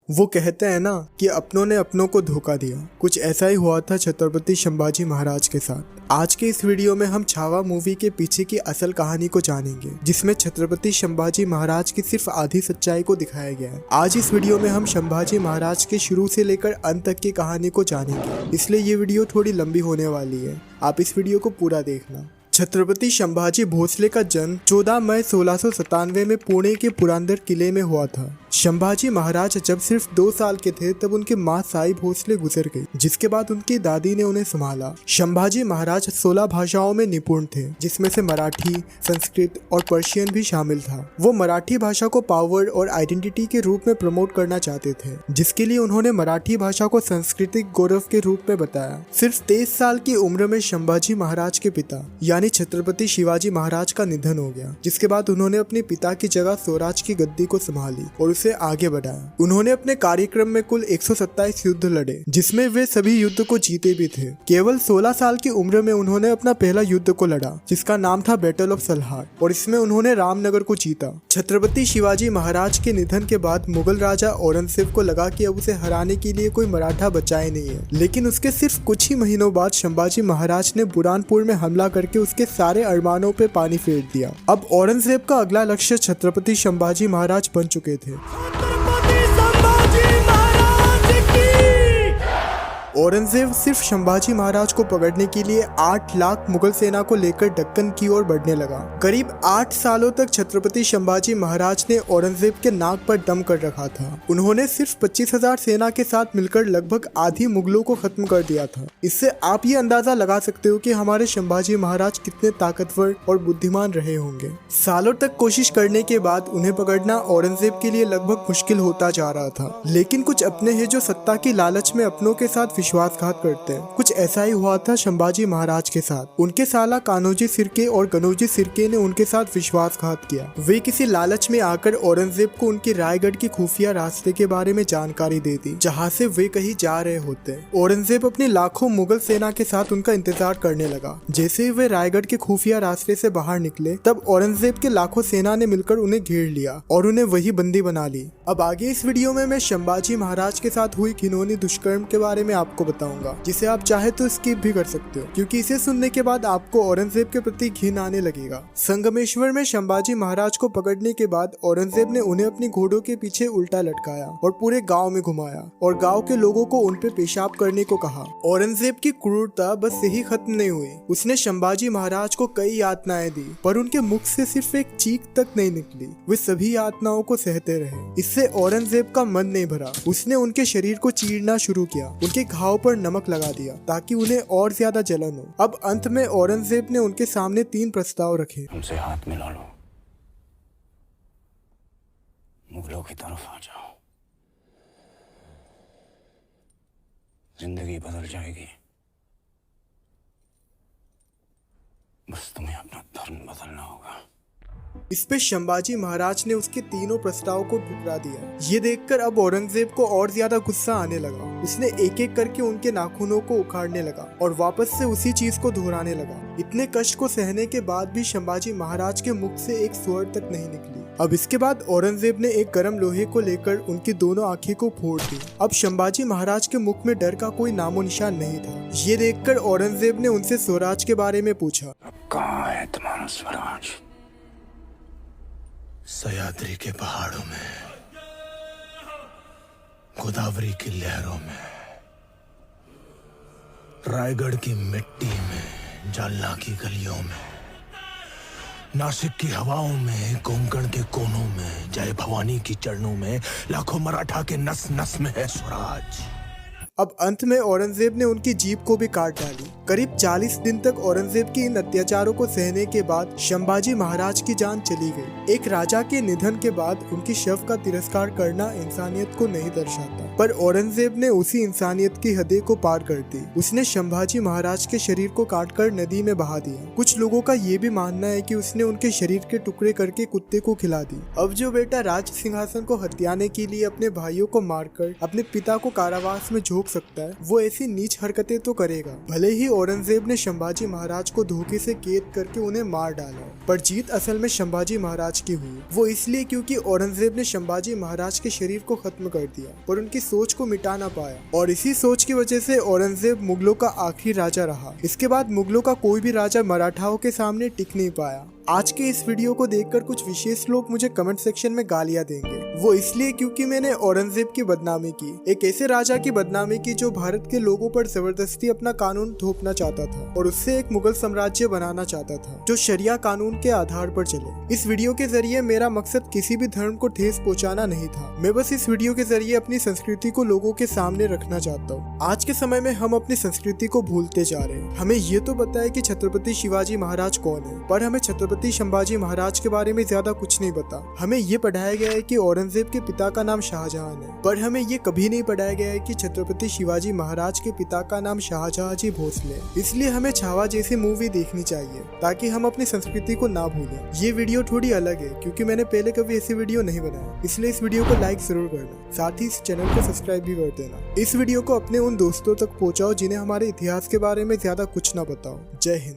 वो कहते हैं ना कि अपनों ने अपनों को धोखा दिया। कुछ ऐसा ही हुआ था छत्रपति संभाजी महाराज के साथ। आज के इस वीडियो में हम छावा मूवी के पीछे की असल कहानी को जानेंगे, जिसमें छत्रपति संभाजी महाराज की सिर्फ आधी सच्चाई को दिखाया गया है। आज इस वीडियो में हम संभाजी महाराज के शुरू से लेकर अंत तक की कहानी को जानेंगे, इसलिए ये वीडियो थोड़ी लंबी होने वाली है। आप इस वीडियो को पूरा देखना। छत्रपति संभाजी भोसले का जन्म 14 मई 1697 में पुणे के पुरंदर किले में हुआ था। संभाजी महाराज जब सिर्फ 2 साल के थे तब उनकी मां साई भोसले गुजर गई, जिसके बाद उनकी दादी ने उन्हें संभाला। संभाजी महाराज 16 भाषाओं में निपुण थे, जिसमें से मराठी, संस्कृत और पर्शियन भी शामिल था। वो मराठी भाषा को पावर और आइडेंटिटी के रूप में प्रमोट करना चाहते थे, जिसके लिए उन्होंने मराठी भाषा को सांस्कृतिक गौरव के रूप में बताया। सिर्फ 23 साल की उम्र में संभाजी महाराज के पिता यानी छत्रपति शिवाजी महाराज का निधन हो गया, जिसके बाद उन्होंने अपने पिता की जगह स्वराज की गद्दी को संभाली और उसे आगे बढ़ाया। उन्होंने अपने कार्यक्रम में कुल 127 युद्ध लड़े, जिसमें वे सभी युद्ध को जीते भी थे। केवल 16 साल की उम्र में उन्होंने अपना पहला युद्ध को लड़ा, जिसका नाम था बैटल ऑफ सलहार, और इसमें उन्होंने रामनगर को जीता। छत्रपति शिवाजी महाराज के निधन के बाद मुगल राजा औरंगजेब को लगा कि अब उसे हराने के लिए कोई मराठा बचा ही नहीं है, लेकिन उसके सिर्फ कुछ ही महीनों बाद संभाजी महाराज ने बुरहानपुर में हमला करके उसके सारे अरमानों पे पानी फेर दिया। अब औरंगजेब का अगला लक्ष्य छत्रपति संभाजी महाराज बन चुके थे। औरंगजेब सिर्फ संभाजी महाराज को पकड़ने के लिए 8 लाख मुगल सेना को लेकर दक्कन की ओर बढ़ने लगा। करीब 8 सालों तक छत्रपति संभाजी महाराज ने औरंगजेब के नाक पर दम कर रखा था। उन्होंने सिर्फ 25,000 सेना के साथ मिलकर लगभग आधी मुगलों को खत्म कर दिया था। इससे आप ये अंदाजा लगा सकते हो कि हमारे संभाजी महाराज कितने ताकतवर और बुद्धिमान रहे होंगे। सालों तक कोशिश करने के बाद उन्हें पकड़ना औरंगजेब के लिए लगभग मुश्किल होता जा रहा था, लेकिन कुछ अपने हैं जो सत्ता की लालच में अपनों के साथ विश्वासघात करते हैं। कुछ ऐसा ही हुआ था संभाजी महाराज के साथ। उनके साला कान्होजी सिर्के और गनोजी सिर्के ने उनके साथ विश्वासघात किया। वे किसी लालच में आकर औरंगजेब को उनके रायगढ़ की खुफिया रास्ते के बारे में जानकारी दे दी, जहाँ से वे कहीं जा रहे होते। औरंगजेब अपनी लाखों मुगल सेना के साथ उनका इंतजार करने लगा। जैसे ही वे रायगढ़ के खुफिया रास्ते से बाहर निकले, तब औरंगजेब के लाखों सेना ने मिलकर उन्हें घेर लिया और उन्हें वही बंदी बना ली। अब आगे इस वीडियो में मैं संभाजी महाराज के साथ हुई घिनौनी दुष्कर्म के बारे में आपको बताऊंगा, जिसे आप चाहे तो स्किप भी कर सकते हो, क्योंकि इसे सुनने के बाद आपको औरंगजेब के प्रति घिन आने लगेगा। संगमेश्वर में संभाजी महाराज को पकड़ने के बाद औरंगजेब ने उन्हें अपनी घोड़ों के पीछे उल्टा लटकाया और पूरे गांव में घुमाया और गांव के लोगों को उन पे पेशाब करने को कहा। औरंगजेब की क्रूरता बस यही खत्म नहीं हुई। उसने संभाजी महाराज को कई यातनाएं दी, पर उनके मुख से सिर्फ एक चीख तक नहीं निकली। वे सभी यातनाओं को सहते रहे। इससे औरंगजेब का मन नहीं भरा। उसने उनके शरीर को चीरना शुरू किया, उनके घाव पर नमक लगा दिया ताकि उन्हें और ज्यादा जलन हो। अब अंत में औरंगजेब ने उनके सामने 3 प्रस्ताव रखे। उनसे हाथ मिला लो, मुगलों की तरफ आ जाओ, जिंदगी बदल जाएगी। बस तुम्हें अपना धर्म बदलना होगा। इस पे संभाजी महाराज ने उसके तीनों प्रस्ताव को ठुकरा दिया। ये देखकर अब औरंगजेब को और ज्यादा गुस्सा आने लगा। उसने एक एक करके उनके नाखूनों को उखाड़ने लगा और वापस से उसी चीज को दोहराने लगा। इतने कष्ट को सहने के बाद भी संभाजी महाराज के मुख से एक स्वर तक नहीं निकली। अब इसके बाद औरंगजेब ने एक गर्म लोहे को लेकर उनकी दोनों आंखें को फोड़ दी। अब संभाजी महाराज के मुख में डर का कोई नामो निशान नहीं था। ये देखकर औरंगजेब ने उनसे स्वराज के बारे में पूछा। कहाँ है तुम्हारा स्वराज? सह्याद्री के पहाड़ों में, गोदावरी की लहरों में, रायगढ़ की मिट्टी में, जालना की गलियों में, नासिक की हवाओं में, कोंकण के कोनों में, जय भवानी की चरणों में, लाखों मराठा के नस नस में है स्वराज। अब अंत में औरंगजेब ने उनकी जीभ को भी काट डाली। करीब 40 दिन तक औरंगजेब की इन अत्याचारों को सहने के बाद संभाजी महाराज की जान चली गई। एक राजा के निधन के बाद उनकी शव का तिरस्कार करना इंसानियत को नहीं दर्शाता, पर औरंगजेब ने उसी इंसानियत की हदें को पार कर दी। उसने संभाजी महाराज के शरीर को काटकर नदी में बहा दिया। कुछ लोगों का ये भी मानना है कि उसने उनके शरीर के टुकड़े करके कुत्ते को खिला दी। अब जो बेटा राज सिंहासन को हथियाने के लिए अपने भाइयों को मारकर अपने पिता को कारावास में झोंक रोक सकता है वो ऐसी नीच हरकतें तो करेगा। भले ही औरंगजेब ने संभाजी महाराज को धोखे से कैद करके उन्हें मार डाला, पर जीत असल में संभाजी महाराज की हुई। वो इसलिए क्योंकि औरंगजेब ने संभाजी महाराज के शरीर को खत्म कर दिया पर उनकी सोच को मिटा ना पाया, और इसी सोच की वजह से औरंगजेब मुगलों का आखिरी राजा रहा। इसके बाद मुगलों का कोई भी राजा मराठाओं के सामने टिक नहीं पाया। आज के इस वीडियो को देखकर कुछ विशेष लोग मुझे कमेंट सेक्शन में गालियां देंगे, वो इसलिए क्योंकि मैंने औरंगजेब की बदनामी की, एक ऐसे राजा की बदनामी की जो भारत के लोगों पर जबरदस्ती अपना कानून थोपना चाहता था और उससे एक मुगल साम्राज्य बनाना चाहता था जो शरिया कानून के आधार पर चले। इस वीडियो के जरिए मेरा मकसद किसी भी धर्म को ठेस पहुंचाना नहीं था, मैं बस इस वीडियो के जरिए अपनी संस्कृति को लोगों के सामने रखना चाहता हूँ। आज के समय में हम अपनी संस्कृति को भूलते जा रहे हैं। हमें ये तो पता है कि छत्रपति शिवाजी महाराज कौन है, पर हमें छत्रपति संभाजी महाराज के बारे में ज्यादा कुछ नहीं पता। हमें ये पढ़ाया गया है कि औरंगजेब के पिता का नाम शाहजहां है, पर हमें ये कभी नहीं पढ़ाया गया है कि छत्रपति शिवाजी महाराज के पिता का नाम शाहजहां जी भोसले। इसलिए हमें छावा जैसी मूवी देखनी चाहिए ताकि हम अपनी संस्कृति को ना भूलें। ये वीडियो थोड़ी अलग है क्योंकि मैंने पहले कभी ऐसी वीडियो नहीं बनाया, इसलिए इस वीडियो को लाइक जरूर करना, साथ ही इस चैनल को सब्सक्राइब भी कर देना। इस वीडियो को अपने उन दोस्तों तक पहुंचाओ जिन्हें हमारे इतिहास के बारे में ज्यादा कुछ ना बताओ। जय हिंद।